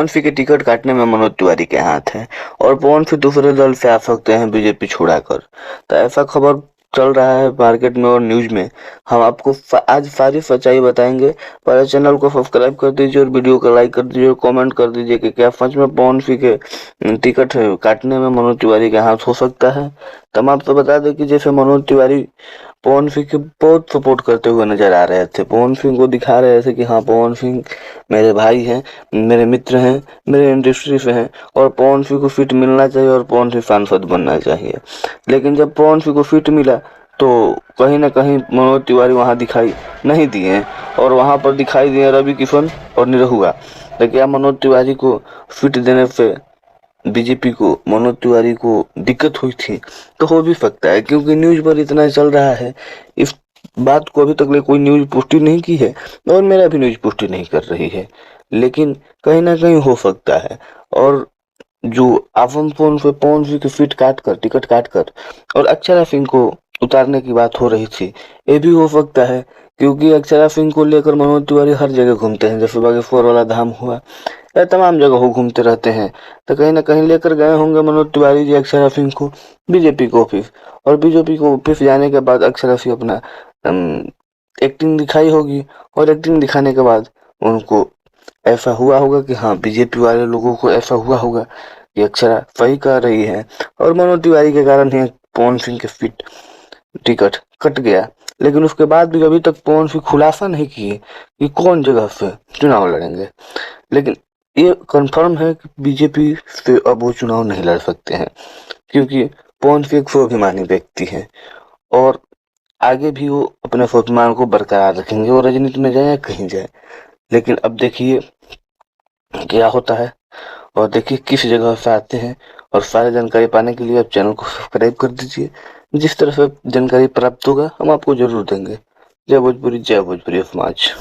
पवन सिंह के टिकट काटने में मनोज तिवारी के हाथ है और पवन सिंह दूसरे दल से आ सकते हैं बीजेपी छोड़ाकर। तो ऐसा खबर चल रहा है मार्केट में और न्यूज में। हम आपको आज सारी सच्चाई बताएंगे। पहले चैनल को सब्सक्राइब कर दीजिए और वीडियो को लाइक कर दीजिए और कमेंट कर दीजिए कि क्या सच में पवन सिंह के टिकट काटने में मनोज तिवारी के हाथ हो सकता है। तो हम आपको बता दें कि जैसे मनोज तिवारी पवन सिंह के बहुत सपोर्ट करते हुए नजर आ रहे थे, पवन सिंह को दिखा रहे थे कि हाँ पवन सिंह मेरे भाई हैं, मेरे मित्र हैं, मेरे इंडस्ट्री से हैं और पवन सिंह को सीट मिलना चाहिए और पवन सिंह सांसद बनना चाहिए। लेकिन जब पवन सिंह को सीट मिला तो कहीं ना कहीं मनोज तिवारी वहां दिखाई नहीं दिए और वहां पर दिखाई दिए रवि किशन और निरहुआ। तो क्या मनोज तिवारी को सीट देने से बीजेपी को मनोज तिवारी को दिक्कत हुई थी? तो हो भी सकता है, क्योंकि न्यूज पर इतना चल रहा है। इस बात को अभी तक कोई न्यूज पुष्टि नहीं की है और मेरा भी न्यूज पुष्टि नहीं कर रही है, लेकिन कहीं ना कहीं हो सकता है। और जो आफम फोन पे पवन सिंह की सीट काट कर टिकट काट कर और अक्षरा सिंह को उतारने की बात हो रही थी, ये भी हो सकता है, क्योंकि अक्षरा सिंह को लेकर मनोज तिवारी हर जगह घूमते हैं। जैसे बागेश्वर वाला धाम हुआ या तमाम जगह वो घूमते रहते हैं, तो कहीं ना कहीं लेकर गए होंगे मनोज तिवारी जी अक्षरा सिंह को बीजेपी को ऑफिस। और बीजेपी को ऑफिस जाने के बाद अक्षरा सिंह अपना एक्टिंग दिखाई होगी और एक्टिंग दिखाने के बाद उनको ऐसा हुआ होगा कि हाँ बीजेपी वाले लोगों को ऐसा हुआ होगा कि अक्षरा सही कह रही है और मनोज तिवारी के कारण ही पवन सिंह के सीट टिकट कट गया। लेकिन उसके बाद भी अभी तक पवन सिंह खुलासा नहीं किए कि कौन जगह से चुनाव लड़ेंगे। लेकिन ये कंफर्म है कि बीजेपी से अब वो चुनाव नहीं लड़ सकते हैं, क्योंकि पवन सिंह एक स्वाभिमानी व्यक्ति है और आगे भी वो अपने स्वाभिमान को बरकरार रखेंगे और राजनीति में जाए या कहीं जाए। लेकिन अब देखिए क्या होता है और देखिए किस जगह से आते हैं। और सारी जानकारी पाने के लिए आप चैनल को सब्सक्राइब कर दीजिए। जिस तरह से जानकारी प्राप्त होगा हम आपको जरूर देंगे। जय भोजपुरी समाज।